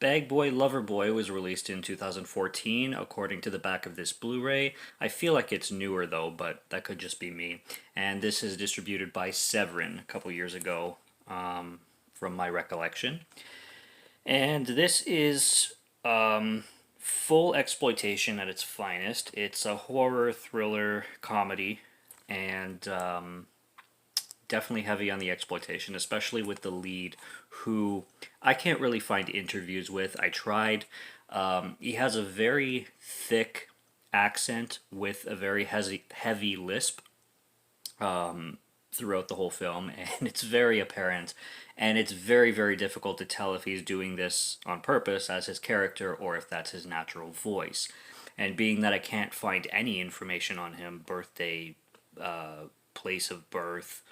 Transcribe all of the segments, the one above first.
Bag Boy Lover Boy was released in 2014, according to the back of this Blu-ray. I feel like it's newer though, but that could just be me. And this is distributed by Severin a couple years ago, from my recollection. And this is full exploitation at its finest. It's a horror, thriller, comedy, and definitely heavy on the exploitation, especially with the lead, who I can't really find interviews with. I tried. He has a very thick accent with a very heavy lisp throughout the whole film, and it's very apparent. And it's very, very difficult to tell if he's doing this on purpose as his character or if that's his natural voice. And being that I can't find any information on him, birthday, place of birth,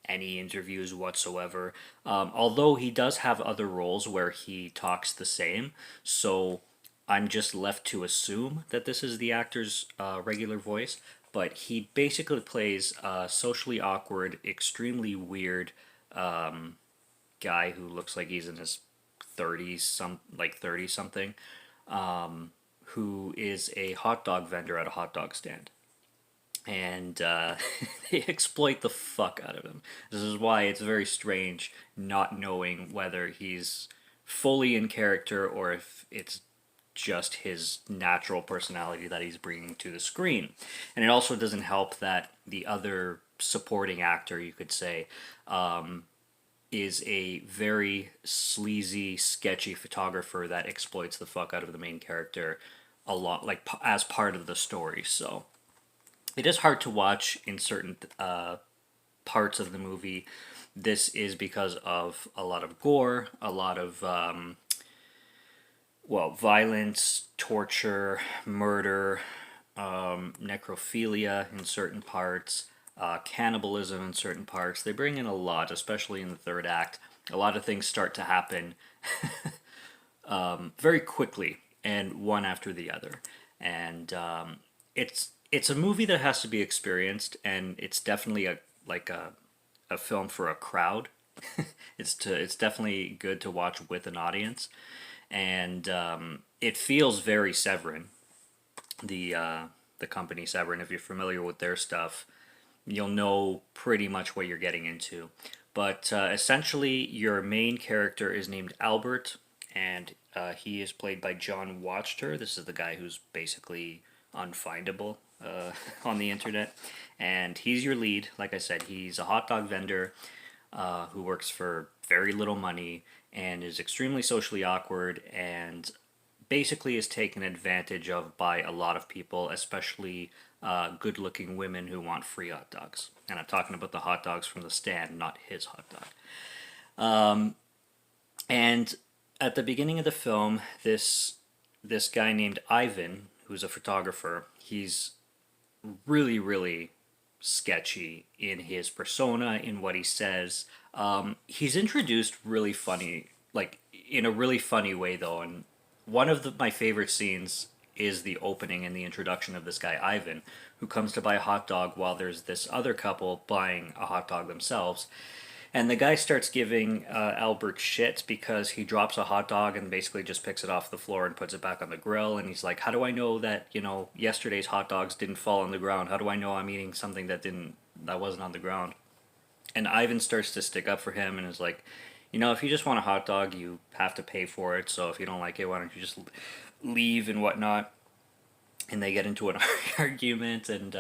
any interviews whatsoever. Although he does have other roles where he talks the same, so I'm just left to assume that this is the actor's regular voice. But he basically plays a socially awkward, extremely weird guy who looks like he's in his 30s, like 30 something, who is a hot dog vendor at a hot dog stand, and they exploit the fuck out of him. This is why it's very strange not knowing whether he's fully in character or if it's just his natural personality that he's bringing to the screen. And it also doesn't help that the other supporting actor, you could say, is a very sleazy, sketchy photographer that exploits the fuck out of the main character a lot, like as part of the story. So it is hard to watch in certain parts of the movie. This is because of a lot of gore, a lot of violence, torture, murder, necrophilia in certain parts, cannibalism in certain parts. They bring in a lot, especially in the third act. A lot of things start to happen very quickly and one after the other. And it's a movie that has to be experienced, and it's definitely a film for a crowd. It's definitely good to watch with an audience, and it feels very Severin, the company Severin. If you're familiar with their stuff, you'll know pretty much what you're getting into. But essentially, your main character is named Albert, and he is played by John Watchter. This is the guy who's basically unfindable on the internet. And he's your lead. Like I said, he's a hot dog vendor who works for very little money and is extremely socially awkward and basically is taken advantage of by a lot of people, especially good looking women who want free hot dogs. And I'm talking about the hot dogs from the stand, not his hot dog. And at the beginning of the film, this guy named Ivan, who's a photographer, he's really, really sketchy in his persona, in what he says. He's introduced really funny, like in a really funny way though, and one of my favorite scenes is the opening and the introduction of this guy Ivan, who comes to buy a hot dog while there's this other couple buying a hot dog themselves. And the guy starts giving Albert shit because he drops a hot dog and basically just picks it off the floor and puts it back on the grill. And he's like, "How do I know that yesterday's hot dogs didn't fall on the ground? How do I know I'm eating something that wasn't on the ground?" And Ivan starts to stick up for him and is like, "If you just want a hot dog, you have to pay for it. So if you don't like it, why don't you just leave and whatnot?" And they get into an argument, and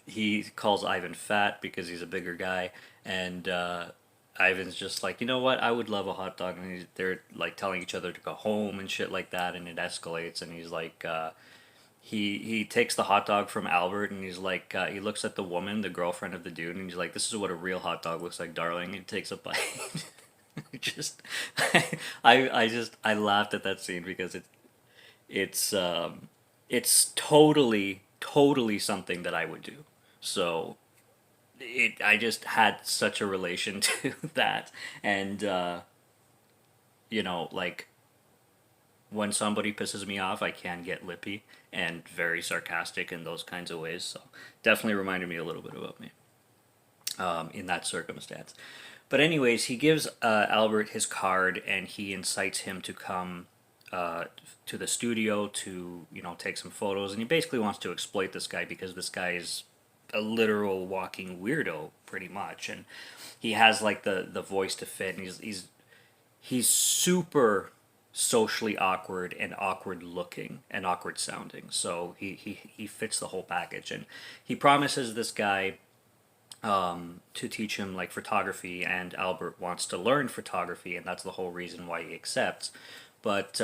he calls Ivan fat because he's a bigger guy, and Ivan's just like, "You know what? I would love a hot dog," and they're like telling each other to go home and shit like that, and it escalates, and he's like, he takes the hot dog from Albert, and he's like, he looks at the woman, the girlfriend of the dude, and he's like, "This is what a real hot dog looks like, darling," and takes a bite. just, I laughed at that scene because it's it's totally something that I would do. So I just had such a relation to that, and like when somebody pisses me off, I can get lippy and very sarcastic in those kinds of ways. So definitely reminded me a little bit about me in that circumstance. But anyways, he gives Albert his card and he incites him to come to the studio to take some photos, and he basically wants to exploit this guy because this guy is a literal walking weirdo pretty much, and he has like the voice to fit, and he's super socially awkward and awkward looking and awkward sounding. So he fits the whole package, and he promises this guy to teach him like photography, and Albert wants to learn photography, and that's the whole reason why he accepts. But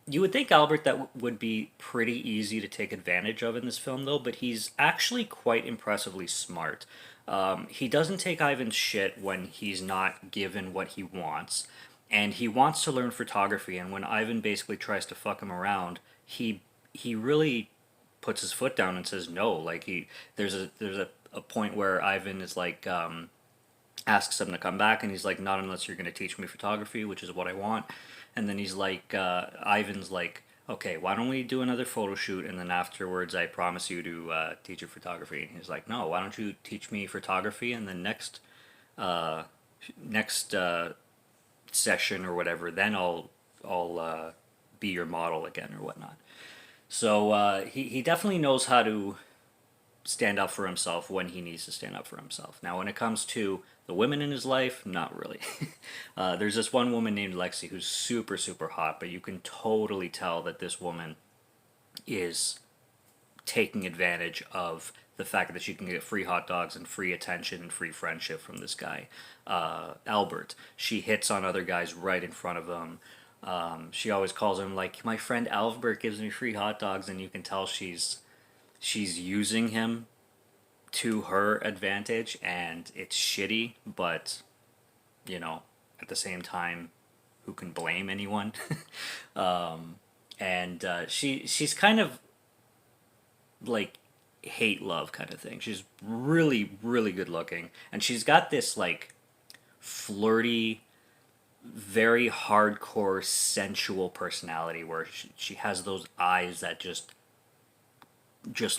you would think Albert that would be pretty easy to take advantage of in this film, though. But he's actually quite impressively smart. He doesn't take Ivan's shit when he's not given what he wants, and he wants to learn photography. And when Ivan basically tries to fuck him around, he really puts his foot down and says no. Like there's a point where Ivan is like asks him to come back, and he's like, not unless you're going to teach me photography, which is what I want. And then he's like, Ivan's like, okay, why don't we do another photo shoot, and then afterwards I promise you to teach you photography. And he's like, no, why don't you teach me photography, and then uh, next session or whatever, then I'll be your model again or whatnot. So he definitely knows how to stand up for himself when he needs to stand up for himself. Now, when it comes to the women in his life, not really. There's this one woman named Lexi who's super, super hot, but you can totally tell that this woman is taking advantage of the fact that she can get free hot dogs and free attention and free friendship from this guy, Albert. She hits on other guys right in front of him. She always calls him like, my friend Albert gives me free hot dogs, and you can tell she's using him to her advantage, and it's shitty, but at the same time, who can blame anyone? And she's kind of like hate love kind of thing. She's really really good looking, and she's got this like flirty, very hardcore sensual personality where she has those eyes that just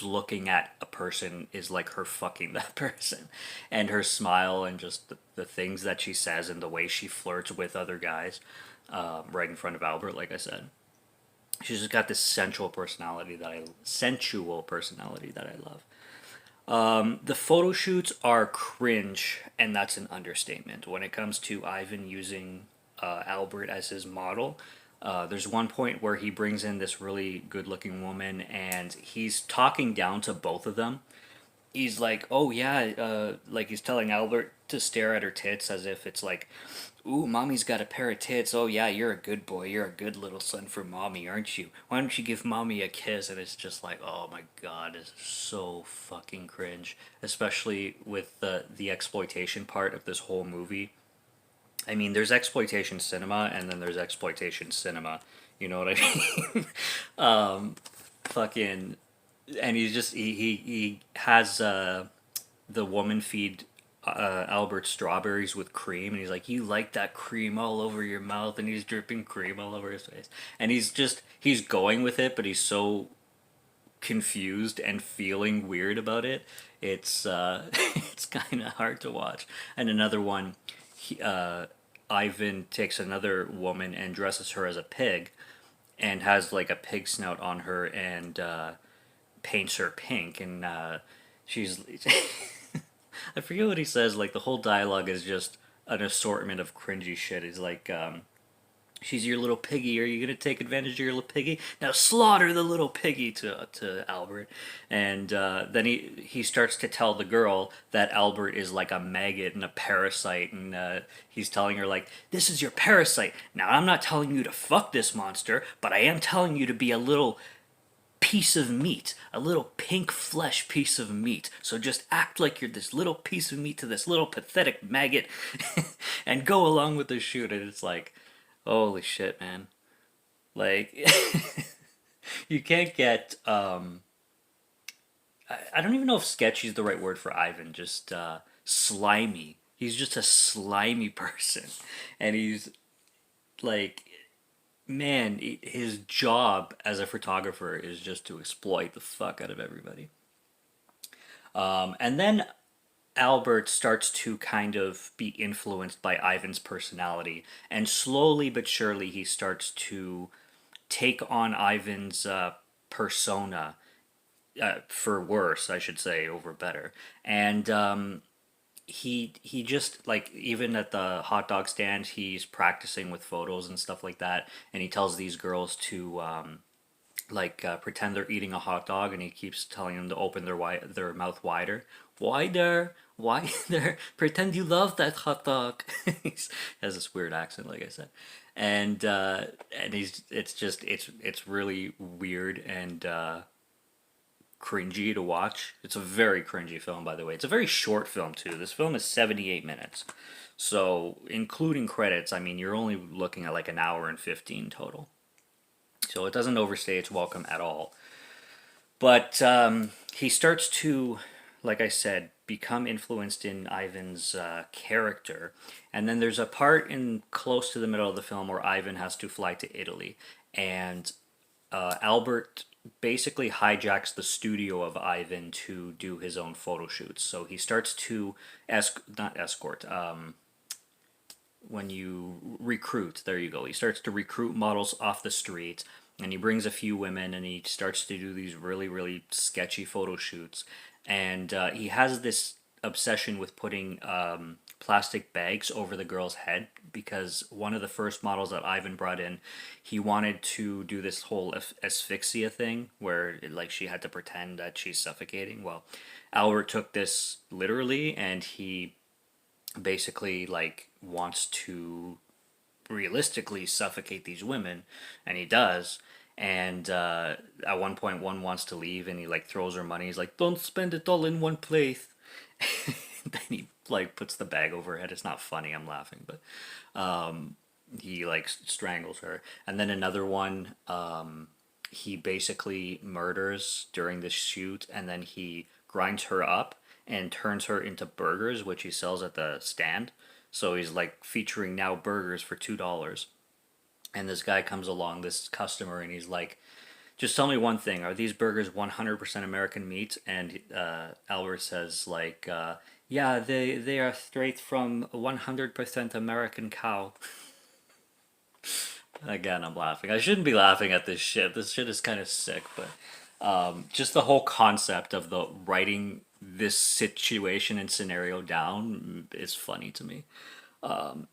looking at a person is like her fucking that person, and her smile and just the things that she says and the way she flirts with other guys right in front of Albert, like I said, she's just got this sensual personality that I love. The photo shoots are cringe, and that's an understatement. When it comes to Ivan using Albert as his model, there's one point where he brings in this really good looking woman, and he's talking down to both of them. He's like, oh yeah, like he's telling Albert to stare at her tits as if it's like, ooh, mommy's got a pair of tits. Oh yeah, you're a good boy. You're a good little son for mommy, aren't you? Why don't you give mommy a kiss? And it's just like, oh my god, it's so fucking cringe. Especially with the exploitation part of this whole movie. I mean, there's exploitation cinema, and then there's exploitation cinema. You know what I mean? Fucking, and he has the woman feed Albert strawberries with cream, and he's like, "You like that cream all over your mouth," and he's dripping cream all over his face, and he's going with it, but he's so confused and feeling weird about it. It's it's kind of hard to watch. And another one, Ivan takes another woman and dresses her as a pig, and has like a pig snout on her, and paints her pink, and she's I forget what he says. Like the whole dialogue is just an assortment of cringy shit. He's like, she's your little piggy. Are you gonna take advantage of your little piggy? Now slaughter the little piggy to Albert, and then he starts to tell the girl that Albert is like a maggot and a parasite, and he's telling her like, this is your parasite. Now I'm not telling you to fuck this monster, but I am telling you to be a little piece of meat, a little pink flesh piece of meat. So just act like you're this little piece of meat to this little pathetic maggot, and go along with the shoot. And it's like, holy shit, man! Like, you can't get. I don't even know if sketchy is the right word for Ivan. Just slimy. He's just a slimy person, and he's like, man, his job as a photographer is just to exploit the fuck out of everybody. And then Albert starts to kind of be influenced by Ivan's personality, and slowly but surely he starts to take on Ivan's persona, for worse, I should say, over better. And he just like, even at the hot dog stand, he's practicing with photos and stuff like that, and he tells these girls to pretend they're eating a hot dog, and he keeps telling them to open their mouth wider, wider, pretend you love that hot dog. He has this weird accent, like I said, and he's it's really weird and cringy to watch. It's a very cringy film, by the way. It's a very short film too. This film is 78 minutes. So, including credits, I mean, you're only looking at like an hour and 15 total. So it doesn't overstay its welcome at all. But he starts to, like I said, become influenced in Ivan's character. And then there's a part in close to the middle of the film where Ivan has to fly to Italy. And Albert basically hijacks the studio of Ivan to do his own photo shoots. So he starts to not escort. When you recruit, there you go. He starts to recruit models off the street, and he brings a few women, and he starts to do these really, really sketchy photo shoots. And he has this obsession with putting plastic bags over the girl's head, because one of the first models that Ivan brought in, he wanted to do this whole asphyxia thing where like she had to pretend that she's suffocating. Well, Albert took this literally, and he basically like wants to realistically suffocate these women, and he does. And at one point, one wants to leave, and he like throws her money. He's like, "Don't spend it all in one place." Then he like puts the bag over her head. It's not funny. I'm laughing, but he like strangles her. And then another one, he basically murders during the shoot, and then he grinds her up and turns her into burgers, which he sells at the stand. So he's like featuring now burgers for $2. And this guy comes along, this customer, and he's like, "Just tell me one thing: are these burgers 100% American meat?" And Albert says like, "Yeah, they are straight from 100% American cow." Again, I'm laughing. I shouldn't be laughing at this shit. This shit is kind of sick, but just the whole concept of the writing this situation and scenario down is funny to me,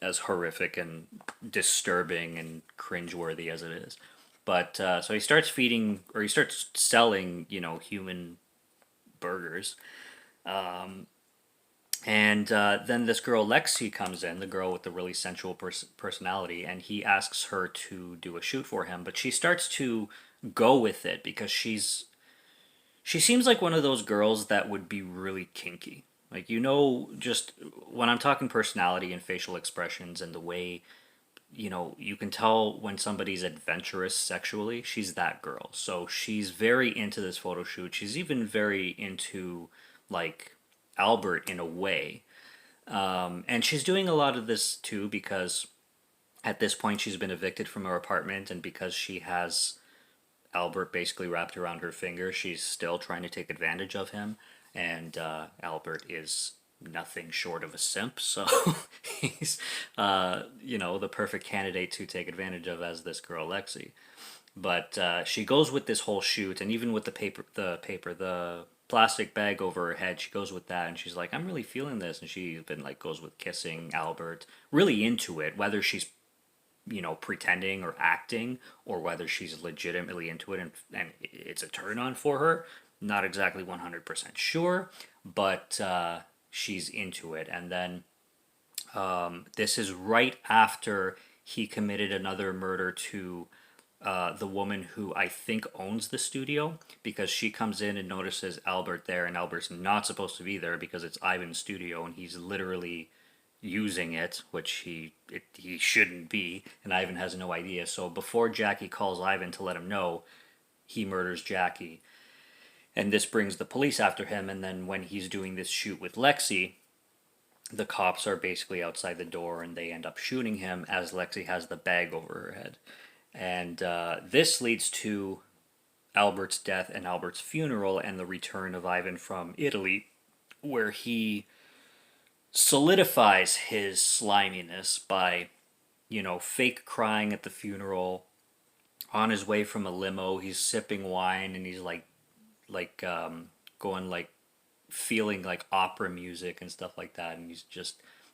as horrific and disturbing and cringeworthy as it is. But so he starts feeding, or he starts selling, human burgers. And then this girl Lexi comes in, the girl with the really sensual personality, and he asks her to do a shoot for him. But she starts to go with it because she seems like one of those girls that would be really kinky. Like, just when I'm talking personality and facial expressions and the way, you can tell when somebody's adventurous sexually, she's that girl. So she's very into this photo shoot. She's even very into, like, Albert in a way. And she's doing a lot of this too because at this point she's been evicted from her apartment, and because she has Albert basically wrapped around her finger, she's still trying to take advantage of him. And Albert is nothing short of a simp, so he's the perfect candidate to take advantage of as this girl Lexi. But she goes with this whole shoot, and even with the plastic bag over her head, she goes with that, and she's like, "I'm really feeling this," and she even like goes with kissing Albert, really into it, whether she's pretending or acting, or whether she's legitimately into it and it's a turn on for her. Not exactly 100% sure, but she's into it. And then this is right after he committed another murder to the woman who I think owns the studio, because she comes in and notices Albert there, and Albert's not supposed to be there because it's Ivan's studio, and he's literally using it, which he shouldn't be, and Ivan has no idea. So before Jackie calls Ivan to let him know, he murders Jackie, and this brings the police after him. And then when he's doing this shoot with Lexi, the cops are basically outside the door, and they end up shooting him as Lexi has the bag over her head. And this leads to Albert's death and Albert's funeral and the return of Ivan from Italy, where he solidifies his sliminess by, fake crying at the funeral, on his way from a limo. He's sipping wine and he's like going like feeling like opera music and stuff like that. And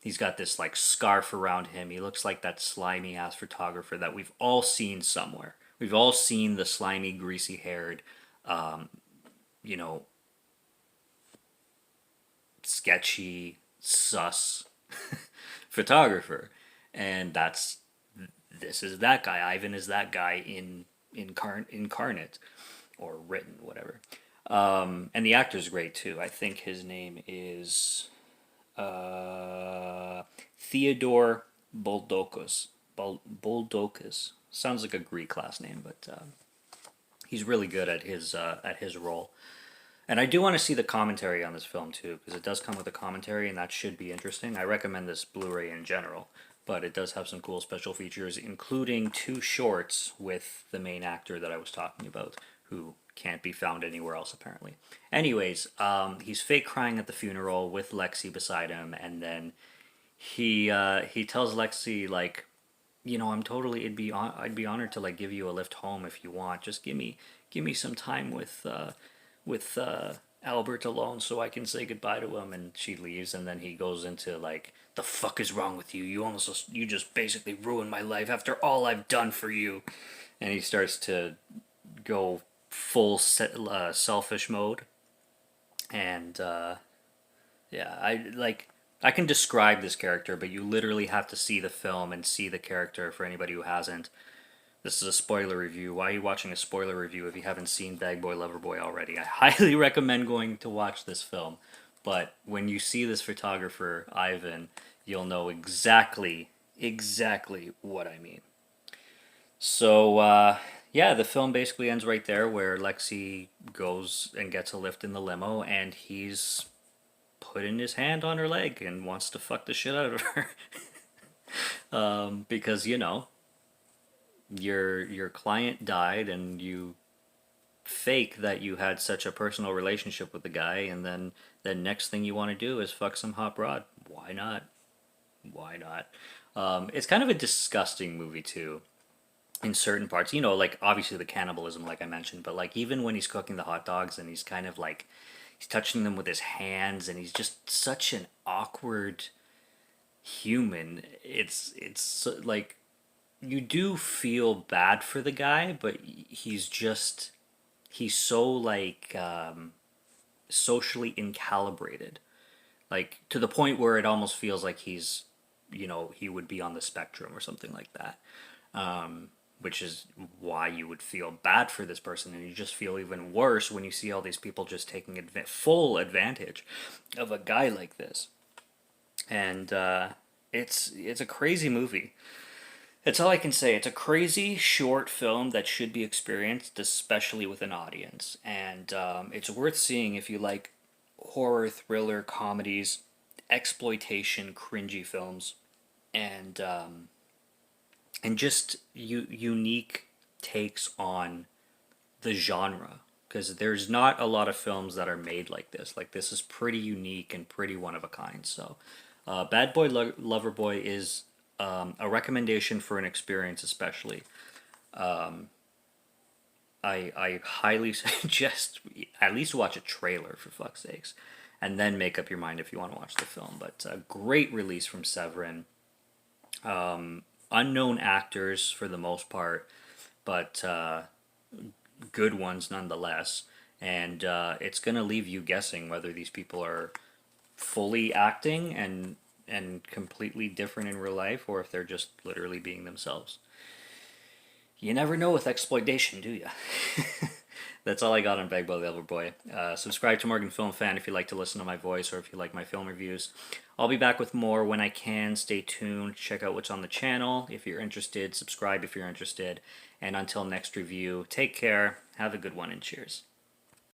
he's got this like scarf around him. He looks like that slimy ass photographer that we've all seen somewhere. We've all seen the slimy, greasy haired, you know, sketchy, sus photographer, and this is that guy. Ivan is that guy incarnate or written, whatever. And the actor's great too. I think his name is uh, Theodore Boldokus. Sounds like a Greek last name, but he's really good at his role. And I do want to see the commentary on this film too, because it does come with a commentary, and that should be interesting. I recommend this Blu-ray in general, but it does have some cool special features, including two shorts with the main actor that I was talking about, who can't be found anywhere else apparently. Anyways, he's fake crying at the funeral with Lexi beside him, and then he tells Lexi like, you know, I'd be honored to like give you a lift home if you want. Just give me some time with Albert alone so I can say goodbye to him. And she leaves, and then he goes into like, the fuck is wrong with you? You just basically ruined my life after all I've done for you. And he starts to go selfish mode, and yeah, I can describe this character, but you literally have to see the film and see the character for anybody who hasn't. This is a spoiler review. Why are you watching a spoiler review if you haven't seen Bag Boy Lover Boy already? I highly recommend going to watch this film. But when you see this photographer, Ivan, you'll know exactly what I mean. So, yeah, the film basically ends right there where Lexi goes and gets a lift in the limo, and he's putting his hand on her leg and wants to fuck the shit out of her. Because, you know, your client died and you fake that you had such a personal relationship with the guy, and then the next thing you want to do is fuck some hot broad. Why not? Why not? It's kind of a disgusting movie too in certain parts. You know, like obviously the cannibalism, like I mentioned, but like even when he's cooking the hot dogs and he's kind of like he's touching them with his hands, and he's just such an awkward human. It's like you do feel bad for the guy, but he's so like socially incalibrated, like to the point where it almost feels like he's, you know, he would be on the spectrum or something like that. Which is why you would feel bad for this person, and you just feel even worse when you see all these people just taking full advantage of a guy like this. And it's a crazy movie. That's all I can say. It's a crazy short film that should be experienced, especially with an audience. And it's worth seeing if you like horror, thriller, comedies, exploitation, cringy films, and just unique takes on the genre. Because there's not a lot of films that are made like this. Like, this is pretty unique and pretty one of a kind. So, Bad Boy Lover Boy is a recommendation for an experience, especially. I highly suggest at least watch a trailer, for fuck's sakes, and then make up your mind if you want to watch the film. But a great release from Severin. Unknown actors for the most part, but good ones nonetheless. And it's gonna leave you guessing whether these people are fully acting and completely different in real life, or if they're just literally being themselves. You never know with exploitation, do you? That's all I got on Bag Boy Lover Boy. Subscribe to Morgan Film Fan if you like to listen to my voice or if you like my film reviews. I'll be back with more when I can. Stay tuned. Check out what's on the channel if you're interested. Subscribe if you're interested. And until next review, take care. Have a good one, and cheers.